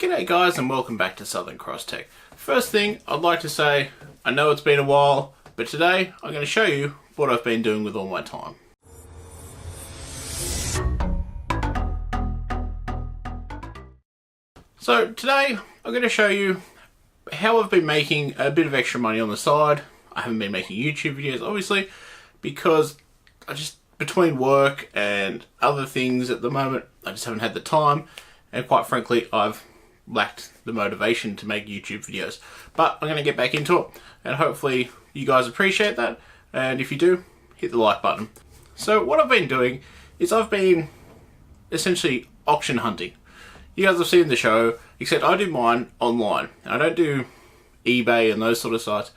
G'day guys and welcome back to Southern Cross Tech. First thing I'd like to say, I know it's been a while, but today I'm going to show you what I've been doing with all my time. So today I'm going to show you how I've been making a bit of extra money on the side. I haven't been making YouTube videos obviously because between work and other things at the moment I just haven't had the time, and quite frankly I've lacked the motivation to make YouTube videos. But I'm going to get back into it and hopefully you guys appreciate that, and if you do, hit the like button. So what I've been doing is I've been essentially auction hunting. You guys have seen the show, except I do mine online. I don't do eBay and those sort of sites.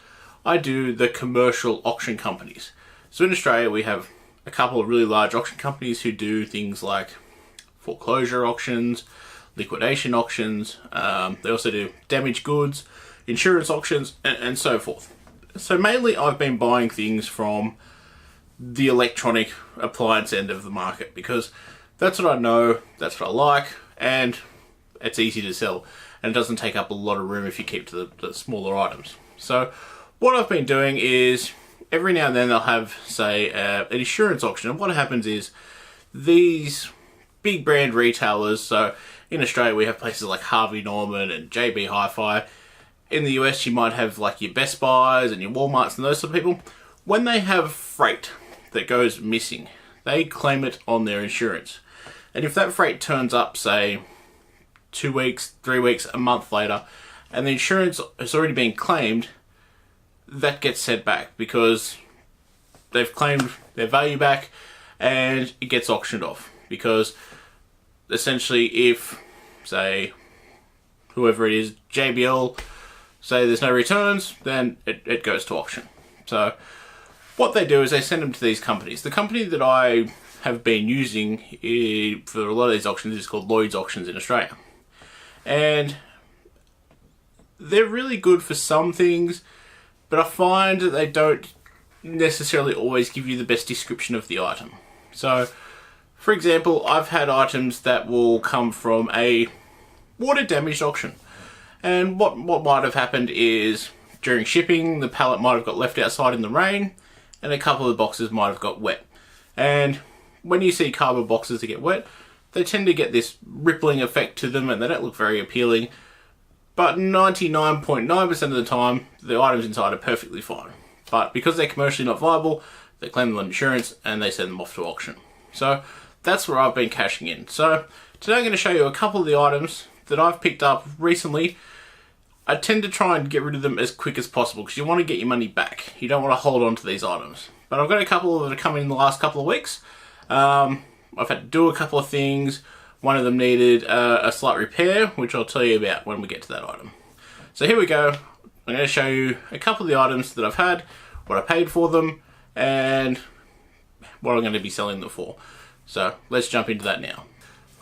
I do the commercial auction companies. So in Australia we have a couple of really large auction companies who do things like foreclosure auctions, liquidation auctions, they also do damaged goods, insurance auctions, and so forth. So mainly I've been buying things from the electronic appliance end of the market because that's what I know, that's what I like, and it's easy to sell, and it doesn't take up a lot of room if you keep to the smaller items. So what I've been doing is every now and then they'll have, say, an insurance auction, and what happens is these big brand retailers, so in Australia we have places like Harvey Norman and JB Hi-Fi. In the US you might have like your Best Buys and your Walmarts and those sort of people. When they have freight that goes missing, they claim it on their insurance. And if that freight turns up, say, 2 weeks, 3 weeks, a month later, and the insurance has already been claimed, that gets sent back because they've claimed their value back and it gets auctioned off. Because essentially if, say, whoever it is, JBL, say there's no returns, then it goes to auction. So what they do is they send them to these companies. The company that I have been using for a lot of these auctions is called Lloyd's Auctions in Australia. And they're really good for some things, but I find that they don't necessarily always give you the best description of the item. So, for example, I've had items that will come from a water damaged auction. And what might have happened is during shipping, the pallet might have got left outside in the rain and a couple of the boxes might have got wet. And when you see cardboard boxes that get wet, they tend to get this rippling effect to them and they don't look very appealing. But 99.9% of the time, the items inside are perfectly fine. But because they're commercially not viable, they claim them on insurance and they send them off to auction. So that's where I've been cashing in. So today I'm going to show you a couple of the items that I've picked up recently. I tend to try and get rid of them as quick as possible because you want to get your money back. You don't want to hold on to these items. But I've got a couple that have come in the last couple of weeks. I've had to do a couple of things. One of them needed a slight repair, which I'll tell you about when we get to that item. So here we go. I'm going to show you a couple of the items that I've had, what I paid for them, and what I'm going to be selling them for. So let's jump into that now.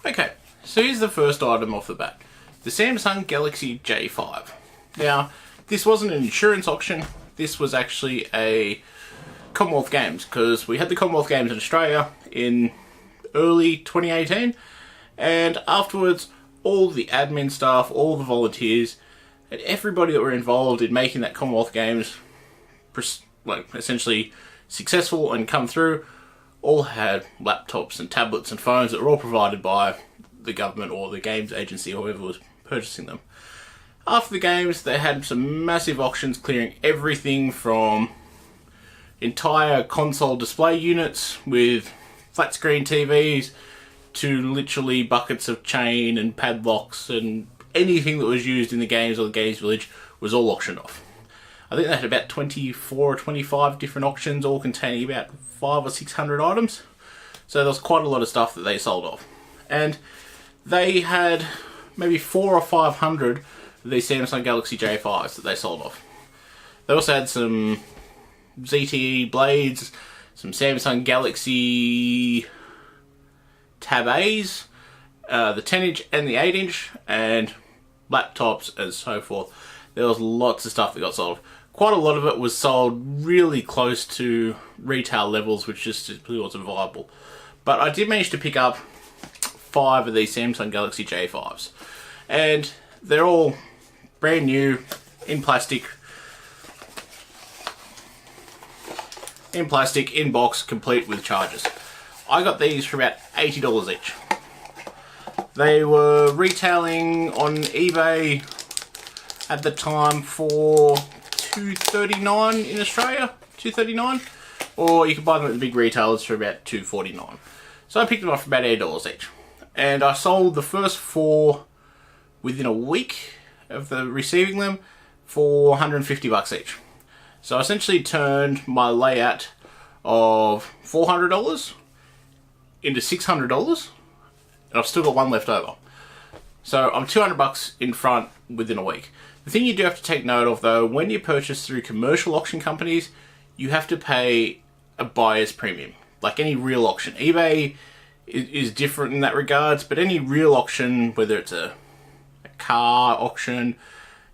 Okay, so here's the first item off the bat. The Samsung Galaxy J5. Now, this wasn't an insurance auction. This was actually a Commonwealth Games, because we had the Commonwealth Games in Australia in early 2018, and afterwards all the admin staff, all the volunteers, and everybody that were involved in making that Commonwealth Games essentially successful and come through, all had laptops and tablets and phones that were all provided by the government or the games agency or whoever was purchasing them. After the games, they had some massive auctions clearing everything from entire console display units with flat screen TVs to literally buckets of chain and padlocks, and anything that was used in the games or the games village was all auctioned off. I think they had about 24 or 25 different auctions, all containing about 500 or 600 items. So there was quite a lot of stuff that they sold off. And they had maybe 400 or 500 of these Samsung Galaxy J5s that they sold off. They also had some ZTE blades, some Samsung Galaxy Tab A's, the 10-inch and the 8-inch, and laptops and so forth. There was lots of stuff that got sold. Quite a lot of it was sold really close to retail levels, which just simply wasn't viable. But I did manage to pick up 5 of these Samsung Galaxy J5s. And they're all brand new in plastic. In box, complete with chargers. I got these for about $80 each. They were retailing on eBay at the time for $2.39 in Australia, $2.39, or you could buy them at the big retailers for about $2.49. So I picked them up for about $8 each, and I sold the first 4 within a week of the receiving them for $150 each. So I essentially turned my layout of $400 into $600, and I've still got one left over. So I'm $200 in front within a week. The thing you do have to take note of though, when you purchase through commercial auction companies, you have to pay a buyer's premium. Like any real auction. eBay is different in that regards, but any real auction, whether it's a car auction,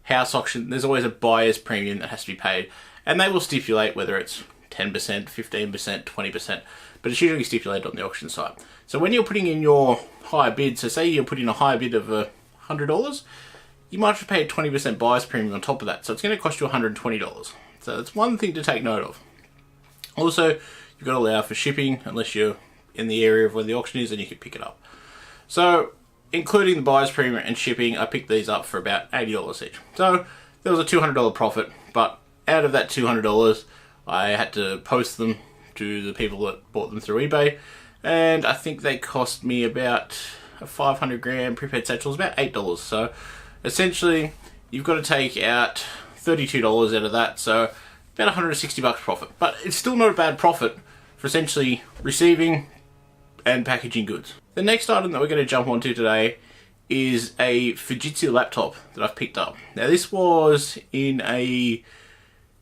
house auction, there's always a buyer's premium that has to be paid. And they will stipulate whether it's 10%, 15%, 20%, but it's usually stipulated on the auction site. So when you're putting in your higher bid, so say you're putting a higher bid of $100, you might have to pay a 20% buyer's premium on top of that. So it's going to cost you $120. So that's one thing to take note of. Also, you've got to allow for shipping unless you're in the area of where the auction is and you can pick it up. So including the buyer's premium and shipping, I picked these up for about $80 each. So there was a $200 profit, but out of that $200, I had to post them to the people that bought them through eBay, and I think they cost me about a 500 gram prepaid satchel, about $8. So essentially, you've got to take out $32 out of that, so about $160 profit. But it's still not a bad profit for essentially receiving and packaging goods. The next item that we're going to jump onto today is a Fujitsu laptop that I've picked up. Now this was in a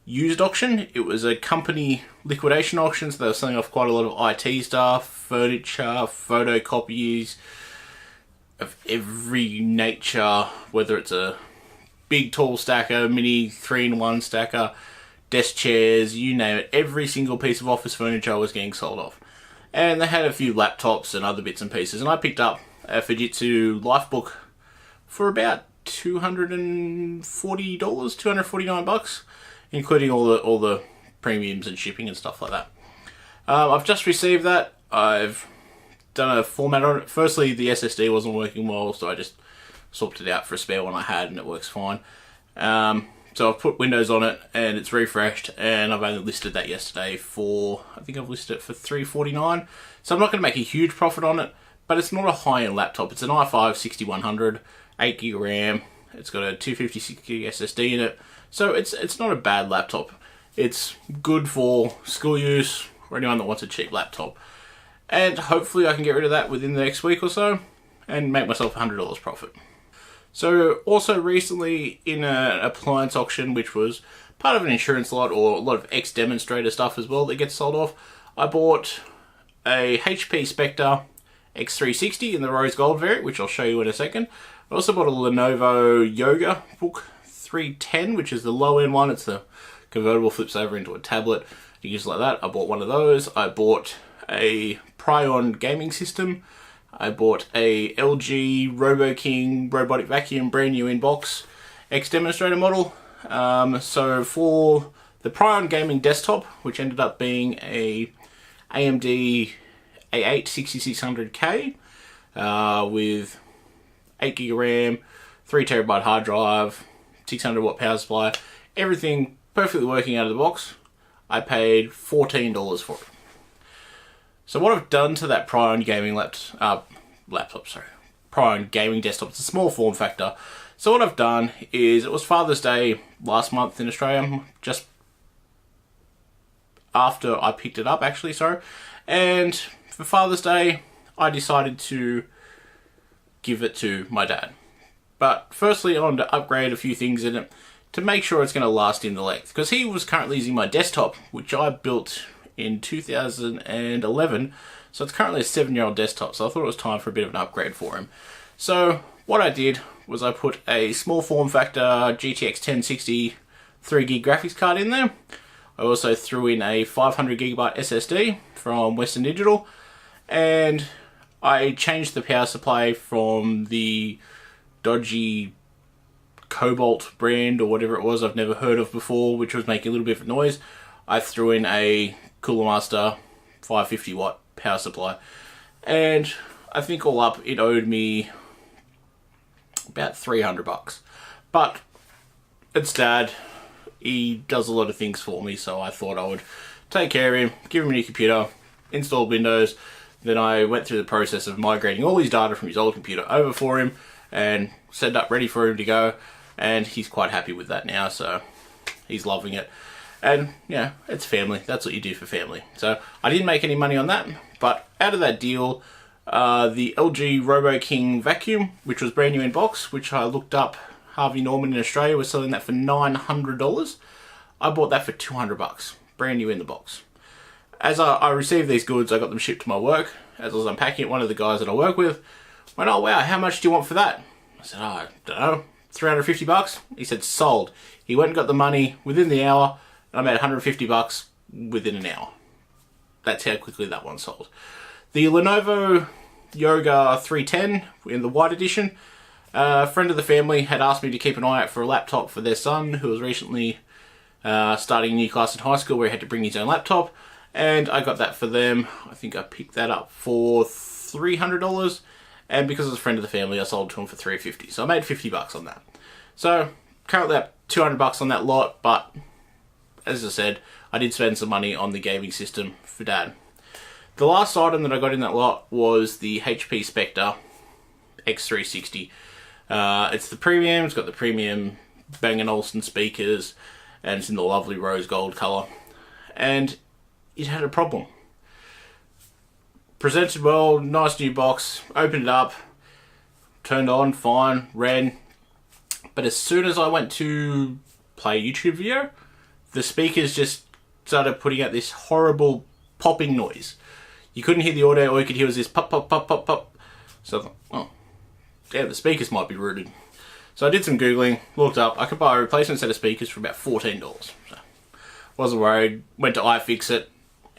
used auction. It was a company liquidation auction, so they were selling off quite a lot of IT stuff, furniture, photocopiers of every nature, whether it's a big tall stacker, mini 3-in-1 stacker, desk chairs, you name it. Every single piece of office furniture was getting sold off. And they had a few laptops and other bits and pieces, and I picked up a Fujitsu Lifebook for about $240, $249, including all the premiums and shipping and stuff like that. I've just received that. I've done a format on it. Firstly, the SSD wasn't working well, so I just swapped it out for a spare one I had, and it works fine. So I've put Windows on it, and it's refreshed, and I've only listed that yesterday for, I think I've listed it for $349. So I'm not going to make a huge profit on it, but it's not a high-end laptop. It's an i5 6100, 8GB RAM. It's got a 256GB SSD in it. So it's not a bad laptop. It's good for school use or anyone that wants a cheap laptop. And hopefully I can get rid of that within the next week or so and make myself $100 profit. So also recently in an appliance auction, which was part of an insurance lot or a lot of ex-demonstrator stuff as well that gets sold off, I bought a HP Spectre X360 in the rose gold variant, which I'll show you in a second. I also bought a Lenovo Yoga Book 310, which is the low end one. It's the convertible, flips over into a tablet. You use it like that. I bought one of those. I bought a Prion gaming system. I bought a LG RoboKing robotic vacuum, brand new in box, ex-demonstrator model. So for the Prion gaming desktop, which ended up being a AMD A8 6600K with 8GB RAM, 3TB hard drive, 600-watt power supply, everything perfectly working out of the box, I paid $14 for it. So what I've done to that Prion gaming Prion gaming desktop, it's a small form factor. So what I've done is, it was Father's Day last month in Australia, just after I picked it up actually, sorry. And for Father's Day, I decided to give it to my dad. But firstly, I wanted to upgrade a few things in it to make sure it's going to last in the length. Because he was currently using my desktop, which I built in 2011, so it's currently a 7-year-old desktop, so I thought it was time for a bit of an upgrade for him. So what I did was I put a small form factor GTX 1060 3GB graphics card in there. I also threw in a 500GB SSD from Western Digital, and I changed the power supply from the dodgy Cobalt brand or whatever it was I've never heard of before, which was making a little bit of noise. I threw in a Cooler Master 550 watt power supply, and I think all up it owed me about $300. But it's Dad, he does a lot of things for me, so I thought I would take care of him, give him a new computer, install Windows. Then I went through the process of migrating all his data from his old computer over for him and set it up ready for him to go, and he's quite happy with that now, so he's loving it. And yeah, it's family, that's what you do for family. So I didn't make any money on that, but out of that deal, the LG Robo King vacuum, which was brand new in box, which I looked up, Harvey Norman in Australia was selling that for $900. I bought that for $200, brand new in the box. As I received these goods, I got them shipped to my work. As I was unpacking it, one of the guys that I work with went, "Oh wow, how much do you want for that?" I said, "Oh, I don't know, $350. He said, "Sold." He went and got the money within the hour, and I made $150 within an hour. That's how quickly that one sold. The Lenovo Yoga 310 in the white edition, a friend of the family had asked me to keep an eye out for a laptop for their son, who was recently starting a new class in high school where he had to bring his own laptop. And I got that for them. I think I picked that up for $300, and because it was a friend of the family, I sold it to him for $350. So I made $50 on that. So currently at $200 on that lot, but as I said, I did spend some money on the gaming system for Dad. The last item that I got in that lot was the HP Spectre X360. It's the premium. It's got the premium Bang & Olufsen speakers, and it's in the lovely rose gold colour. And it had a problem. Presented well, nice new box, opened it up, turned on, fine, ran. But as soon as I went to play a YouTube video, the speakers just started putting out this horrible popping noise. You couldn't hear the audio, all you could hear was this pop, pop, pop, pop, pop. So I thought, oh, yeah, the speakers might be rooted. So I did some Googling, looked up, I could buy a replacement set of speakers for about $14. So wasn't worried, went to iFixit,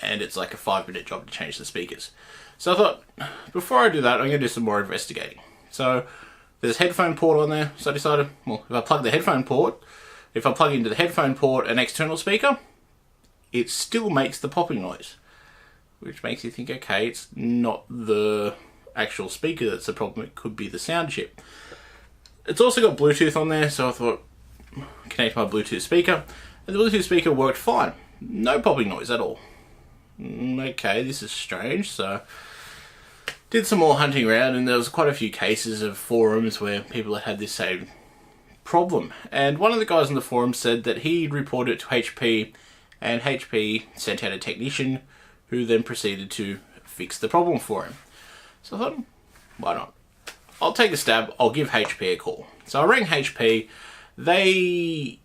and it's like a 5-minute job to change the speakers. So I thought, before I do that, I'm going to do some more investigating. So there's a headphone port on there, so I decided, well, if I plug the headphone port, if I plug into the headphone port an external speaker, it still makes the popping noise. Which makes you think, okay, it's not the actual speaker that's the problem, it could be the sound chip. It's also got Bluetooth on there, so I thought, connect my Bluetooth speaker, and the Bluetooth speaker worked fine. No popping noise at all. Okay, this is strange. So did some more hunting around, and there was quite a few cases of forums where people had this same problem. And one of the guys on the forum said that he reported it to HP, and HP sent out a technician who then proceeded to fix the problem for him. So I thought, why not? I'll take a stab, I'll give HP a call. So I rang HP, they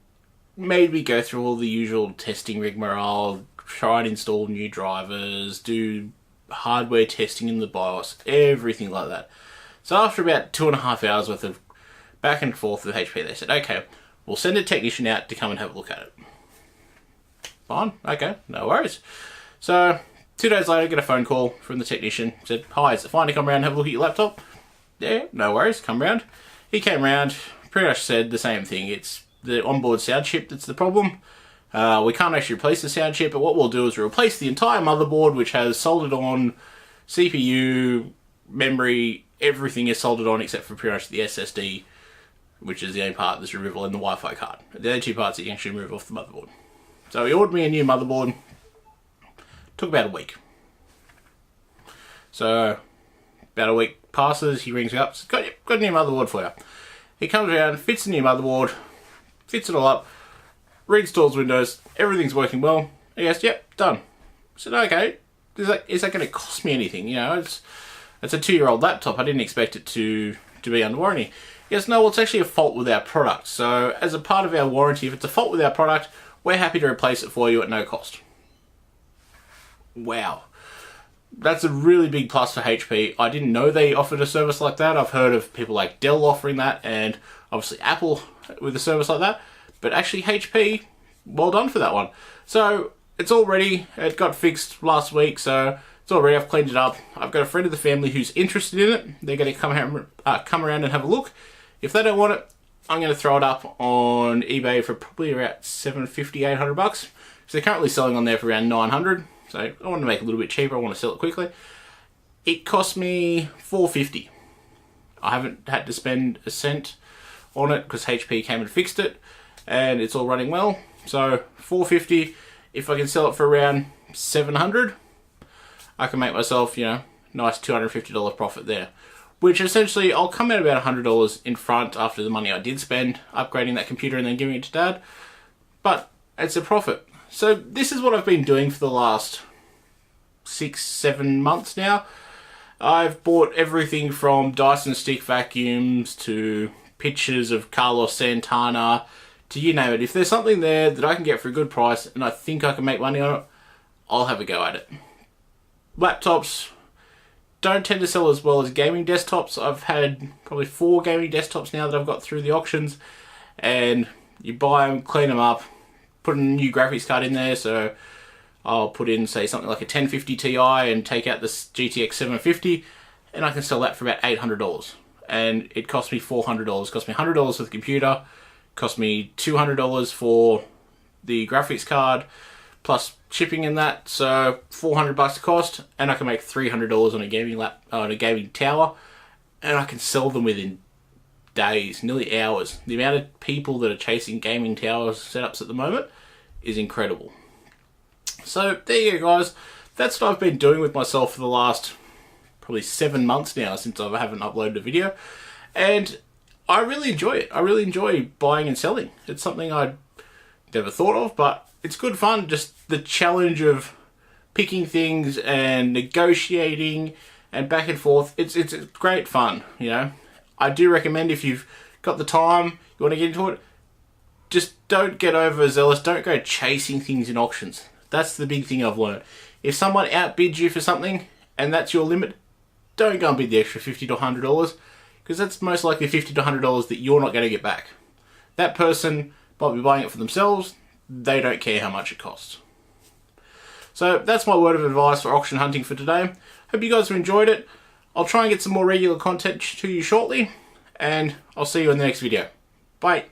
made me go through all the usual testing rigmarole, try and install new drivers, do hardware testing in the BIOS, everything like that. So after about 2.5 hours worth of back and forth with HP, they said, okay, we'll send a technician out to come and have a look at it. Fine, okay, no worries. So 2 days later, I get a phone call from the technician, said, hi, is it fine to come around and have a look at your laptop? Yeah, no worries, come round. He came round, pretty much said the same thing. It's the onboard sound chip that's the problem. We can't actually replace the sound chip, but what we'll do is we'll replace the entire motherboard, which has soldered on CPU, memory, everything is soldered on except for pretty much the SSD, which is the only part that's removable, and the Wi-Fi card. The only two parts that you can actually remove off the motherboard. So he ordered me a new motherboard. Took about a week. So about a week passes, he rings me up, says, got a new motherboard for you. He comes around, fits the new motherboard, fits it all up, reinstalls Windows, everything's working well. He goes, yep, done. I said, okay, is that going to cost me anything? You know, it's a 2-year-old laptop, I didn't expect it to be under warranty. He goes, no, well, it's actually a fault with our product. So as a part of our warranty, if it's a fault with our product, we're happy to replace it for you at no cost. Wow. That's a really big plus for HP. I didn't know they offered a service like that. I've heard of people like Dell offering that, and obviously Apple with a service like that. But actually HP, well done for that one. So it's all ready. It got fixed last week, so it's all ready. I've cleaned it up. I've got a friend of the family who's interested in it. They're going to come around and have a look. If they don't want it, I'm going to throw it up on eBay for probably around $750, $800. So they're currently selling on there for around $900. So I want to make it a little bit cheaper. I want to sell it quickly. It cost me $450. I haven't had to spend a cent on it because HP came and fixed it, and it's all running well. So $450. If I can sell it for around $700, I can make myself, you know, nice $250 profit there. Which essentially, I'll come out about $100 in front after the money I did spend upgrading that computer and then giving it to Dad. But it's a profit. So this is what I've been doing for the last 6-7 months now. I've bought everything from Dyson stick vacuums to pictures of Carlos Santana to you name it. If there's something there that I can get for a good price and I think I can make money on it, I'll have a go at it. Laptops don't tend to sell as well as gaming desktops. I've had probably 4 gaming desktops now that I've got through the auctions, and you buy them, clean them up, put a new graphics card in there. So I'll put in, say, something like a 1050 Ti and take out this GTX 750, and I can sell that for about $800. And it cost me $400. It cost me $100 for the computer, cost me $200 for the graphics card, plus shipping in that, so $400 cost, and I can make $300 on a gaming tower, and I can sell them within days, nearly hours. The amount of people that are chasing gaming towers setups at the moment is incredible. So there you go, guys. That's what I've been doing with myself for the last probably 7 months now since I haven't uploaded a video, and I really enjoy it. I really enjoy buying and selling. It's something I'd never thought of, but it's good fun. Just the challenge of picking things and negotiating and back and forth. It's great fun, you know. I do recommend, if you've got the time, you want to get into it, just don't get overzealous. Don't go chasing things in auctions. That's the big thing I've learned. If someone outbids you for something and that's your limit, don't go and bid the extra $50 to $100, because that's most likely $50 to $100 that you're not going to get back. That person might be buying it for themselves. They don't care how much it costs. So that's my word of advice for auction hunting for today. Hope you guys have enjoyed it. I'll try and get some more regular content to you shortly, and I'll see you in the next video. Bye.